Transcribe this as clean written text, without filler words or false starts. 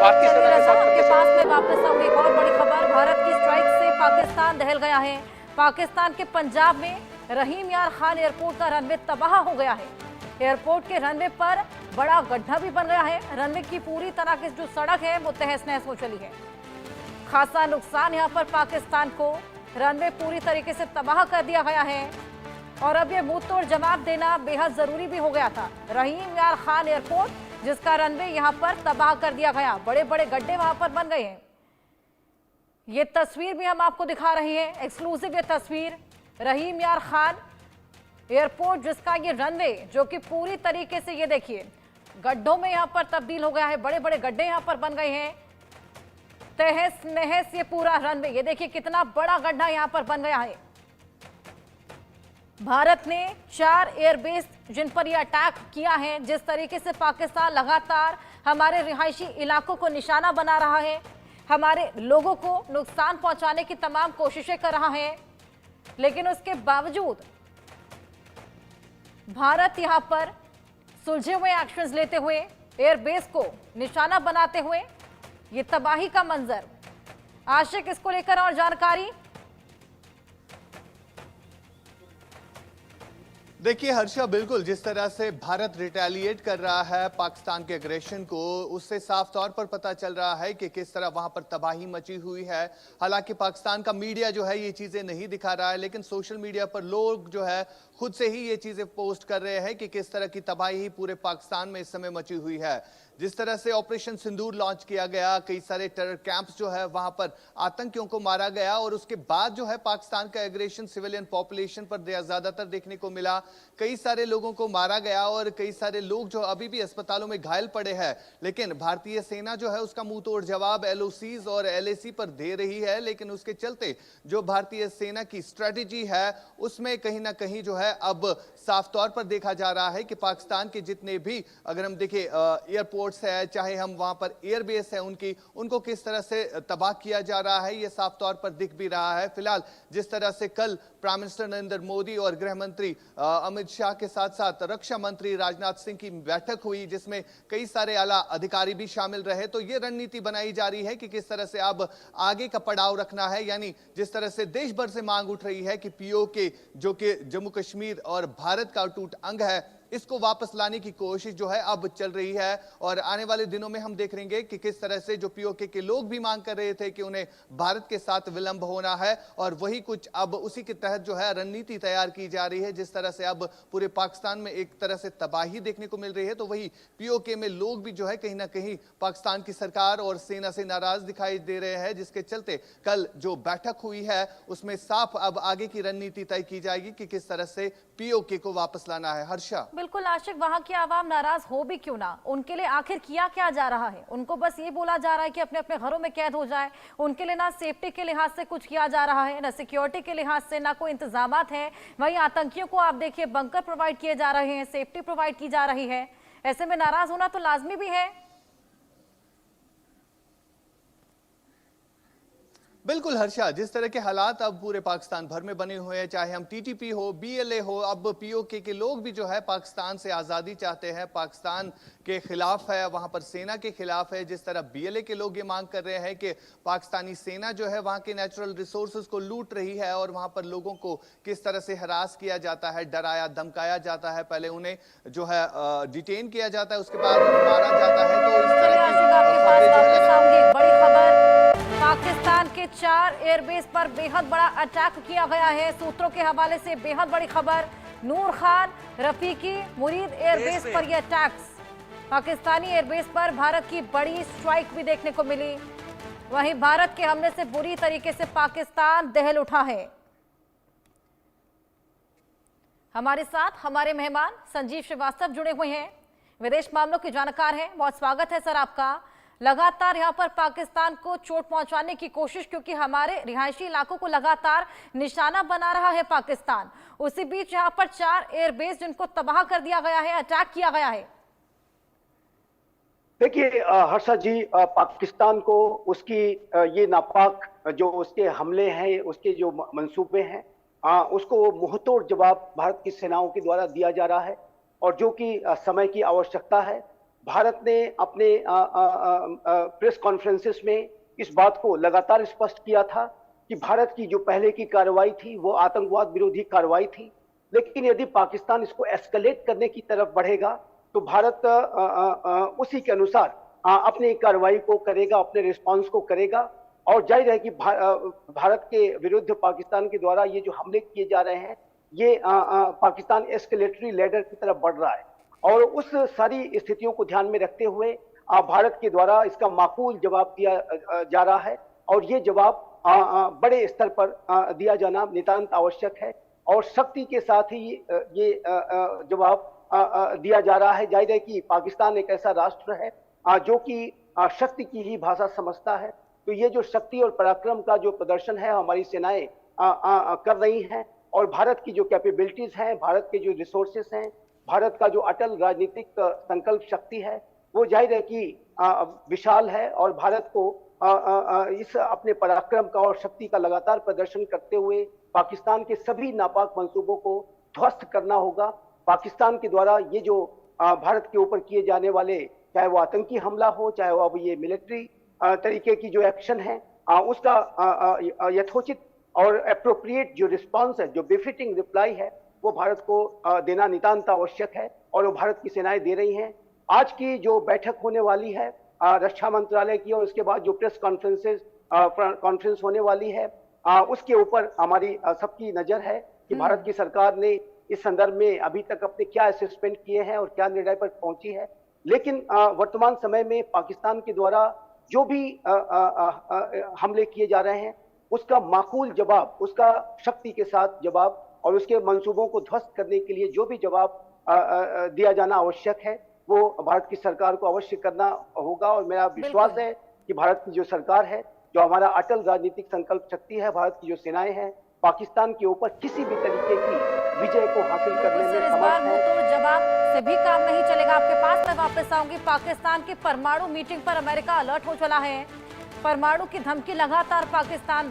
भारतीय चलिए सेना के रजा, साथ आपके करते पास चले। में वापस आऊंगी। एक और बड़ी खबर, भारत की स्ट्राइक से पाकिस्तान दहल गया है। पाकिस्तान के पंजाब में रहीम यार खान एयरपोर्ट का रनवे तबाह हो गया है। एयरपोर्ट के रनवे पर बड़ा गड्ढा भी बन गया है। रनवे की पूरी तरह की जो सड़क है वो तहस नहस हो चली है। खासा नुकसान यहाँ पर पाकिस्तान को, रनवे पूरी तरीके से तबाह कर दिया गया है और अब ये मुंह तोड़ जवाब देना बेहद जरूरी भी हो गया था। रहीम यार खान एयरपोर्ट जिसका रनवे यहाँ पर तबाह कर दिया गया, बड़े बड़े गड्ढे वहां पर बन गए हैं। ये तस्वीर भी हम आपको दिखा रहे हैं, एक्सक्लूसिव ये तस्वीर। रहीम यार खान एयरपोर्ट जिसका ये रनवे जो कि पूरी तरीके से ये देखिए गड्ढों में यहाँ पर तब्दील हो गया है, बड़े बड़े गड्ढे यहाँ पर बन गए हैं, तहस नहस ये पूरा रनवे। ये देखिए कितना बड़ा गड्ढा यहाँ पर बन गया है। भारत ने 4 एयरबेस जिन पर यह अटैक किया है, जिस तरीके से पाकिस्तान लगातार हमारे रिहायशी इलाकों को निशाना बना रहा है, हमारे लोगों को नुकसान पहुंचाने की तमाम कोशिशें कर रहा है, लेकिन उसके बावजूद भारत यहां पर सुलझे हुए एक्शंस लेते हुए एयरबेस को निशाना बनाते हुए ये तबाही का मंजर। आशिक, इसको लेकर और जानकारी। देखिए हर्षा, बिल्कुल जिस तरह से भारत रिटेलिएट कर रहा है पाकिस्तान के एग्रेशन को, उससे साफ तौर पर पता चल रहा है कि किस तरह वहां पर तबाही मची हुई है। हालांकि पाकिस्तान का मीडिया जो है ये चीजें नहीं दिखा रहा है, लेकिन सोशल मीडिया पर लोग जो है खुद से ही ये चीजें पोस्ट कर रहे हैं कि किस तरह की तबाही पूरे पाकिस्तान में इस समय मची हुई है। जिस तरह से ऑपरेशन सिंदूर लॉन्च किया गया, कई सारे टेरर कैंप्स जो है वहां पर आतंकियों को मारा गया और उसके बाद जो है पाकिस्तान का एग्रेशन सिविलियन पॉपुलेशन पर ज्यादातर देखने को मिला। कई सारे लोगों को मारा गया और कई सारे लोग जो अभी भी अस्पतालों में घायल पड़े हैं, लेकिन भारतीय सेना जो है उसका मुंह तोड़ जवाब एलओसीज और एलएसी पर दे रही है। लेकिन उसके चलते जो भारतीय सेना की स्ट्रेटेजी है उसमें कहीं ना कहीं जो है अब साफ तौर पर देखा जा रहा है कि पाकिस्तान के जितने भी, अगर हम देखें एयरपोर्ट्स है, चाहे हम वहां पर एयरबेस है उनको किस तरह से तबाह किया जा रहा है, यह साफ तौर पर दिख भी रहा है। फिलहाल जिस तरह से कल प्राइम मिनिस्टर नरेंद्र मोदी और गृह मंत्री अमित शाह के साथ साथ रक्षा मंत्री राजनाथ सिंह की बैठक हुई, जिसमें कई सारे आला अधिकारी भी शामिल रहे, तो यह रणनीति बनाई जा रही है कि किस तरह से अब आगे का पड़ाव रखना है। यानी जिस तरह से देश भर से मांग उठ रही है कि पीओके जो कि जम्मू कश्मीर और भारत का अटूट अंग है, इसको वापस लाने की कोशिश जो है अब चल रही है। और आने वाले दिनों में हम देख लेंगे कि किस तरह से जो पीओके के लोग भी मांग कर रहे थे कि उन्हें भारत के साथ विलंब होना है, और वही कुछ अब उसी के तहत जो है रणनीति तैयार की जा रही है। जिस तरह से अब पूरे पाकिस्तान में एक तरह से तबाही देखने को मिल रही है, तो वही पीओके में लोग भी जो है कहीं ना कहीं पाकिस्तान की सरकार और सेना से नाराज दिखाई दे रहे हैं, जिसके चलते कल जो बैठक हुई है उसमें साफ अब आगे की रणनीति तय की जाएगी कि किस तरह से पीओके को वापस लाना है। हर्षा, बिल्कुल आशिक, वहां की आवाम नाराज हो भी क्यों ना, उनके लिए आखिर किया क्या जा रहा है? उनको बस ये बोला जा रहा है कि अपने अपने घरों में कैद हो जाए। उनके लिए ना सेफ्टी के लिहाज से कुछ किया जा रहा है, ना सिक्योरिटी के लिहाज से, ना कोई इंतजामात है। वहीं आतंकियों को आप देखिए बंकर प्रोवाइड किए जा रहे हैं, सेफ्टी प्रोवाइड की जा रही है। ऐसे में नाराज होना तो लाजमी भी है। बिल्कुल हर्षा, जिस तरह के हालात अब पूरे पाकिस्तान भर में बने हुए हैं, चाहे हम टीटीपी हो, बीएलए हो, अब पीओके के लोग भी जो है पाकिस्तान से आज़ादी चाहते हैं, पाकिस्तान के खिलाफ है, वहां पर सेना के खिलाफ है। जिस तरह बीएलए के लोग ये मांग कर रहे हैं कि पाकिस्तानी सेना जो है वहां के नेचुरल रिसोर्सेज को लूट रही है और वहां पर लोगों को किस तरह से हरास किया जाता है, डराया धमकाया जाता है, पहले उन्हें जो है डिटेन किया जाता है, उसके बाद उन्हें मारा जाता है। तो इस तरह की बड़ी खबर, पाकिस्तान के 4 एयरबेस पर बेहद बड़ा अटैक किया गया है। सूत्रों के हवाले से बेहद बड़ी खबर, नूर खान, रफीकी, मुरीद एयरबेस पर यह अटैक्स। पाकिस्तानी एयरबेस पर भारत की बड़ी स्ट्राइक भी देखने को मिली। वहीं भारत के हमले से बुरी तरीके से पाकिस्तान दहल उठा है। हमारे साथ हमारे मेहमान संजीव श्रीवास्तव जुड़े हुए हैं, विदेश मामलों के जानकार हैं। बहुत स्वागत है सर आपका। लगातार यहां पर पाकिस्तान को चोट पहुंचाने की कोशिश, क्योंकि हमारे रिहायशी इलाकों को लगातार निशाना बना रहा है पाकिस्तान। उसी बीच यहां पर 4 एयरबेस जिनको तबाह कर दिया गया है, अटैक किया गया है। देखिए हर्षा जी, पाकिस्तान को उसकी ये नापाक जो उसके हमले हैं, उसके जो मंसूबे हैं, उसको मुंहतोड़ जवाब भारत की सेनाओं के द्वारा दिया जा रहा है। और जो कि समय की आवश्यकता है, भारत ने अपने प्रेस कॉन्फ्रेंसेस में इस बात को लगातार स्पष्ट किया था कि भारत की जो पहले की कार्रवाई थी वो आतंकवाद विरोधी कार्रवाई थी, लेकिन यदि पाकिस्तान इसको एस्केलेट करने की तरफ बढ़ेगा तो भारत उसी के अनुसार अपनी कार्रवाई को करेगा, अपने रिस्पांस को करेगा। और जाहिर है कि भारत के विरुद्ध पाकिस्तान के द्वारा ये जो हमले किए जा रहे हैं, ये पाकिस्तान एस्केलेटरी लैडर की तरफ बढ़ रहा है और उस सारी स्थितियों को ध्यान में रखते हुए भारत के द्वारा इसका माकूल जवाब दिया जा रहा है और ये जवाब बड़े स्तर पर दिया जाना नितांत आवश्यक है और शक्ति के साथ ही ये जवाब दिया जा रहा है। जाहिर है कि पाकिस्तान एक ऐसा राष्ट्र है जो कि शक्ति की ही भाषा समझता है, तो ये जो शक्ति और पराक्रम का जो प्रदर्शन है हमारी सेनाएं कर रही हैं और भारत की जो कैपेबिलिटीज हैं, भारत के जो रिसोर्सेस हैं, भारत का जो अटल राजनीतिक संकल्प शक्ति है, वो जाहिर है कि विशाल है और भारत को इस अपने पराक्रम का और शक्ति का लगातार प्रदर्शन करते हुए पाकिस्तान के सभी नापाक मंसूबों को ध्वस्त करना होगा। पाकिस्तान के द्वारा ये जो भारत के ऊपर किए जाने वाले, चाहे वो आतंकी हमला हो, चाहे वो अब ये मिलिट्री तरीके की जो एक्शन है, उसका यथोचित और एप्रोप्रिएट जो रिस्पांस है, जो बेफिटिंग रिप्लाई है, वो भारत को देना नितांत आवश्यक है और वो भारत की सेनाएं दे रही हैं। आज की जो बैठक होने वाली है रक्षा मंत्रालय की और उसके बाद जो प्रेस कॉन्फ्रेंस होने वाली है, उसके ऊपर हमारी सबकी नजर है कि भारत की सरकार ने इस संदर्भ में अभी तक अपने क्या असेसमेंट किए हैं और क्या निर्णय पर पहुंची है। लेकिन वर्तमान समय में पाकिस्तान के द्वारा जो भी हमले किए जा रहे हैं उसका माकूल जवाब, उसका शक्ति के साथ जवाब और उसके मंसूबों को ध्वस्त करने के लिए जो भी जवाब दिया जाना आवश्यक है वो भारत की सरकार को अवश्य करना होगा। और मेरा विश्वास है कि भारत की जो सरकार है, जो हमारा अटल राजनीतिक संकल्प शक्ति है, भारत की जो सेनाएं हैं, पाकिस्तान के ऊपर किसी भी तरीके की विजय को हासिल करने में समर्थ है। मुंहतोड़ जवाब से भी काम नहीं चलेगा। आपके पास मैं वापस आऊंगी। पाकिस्तान की परमाणु मीटिंग पर अमेरिका अलर्ट हो चला है। परमाणु की धमकी लगातार पाकिस्तान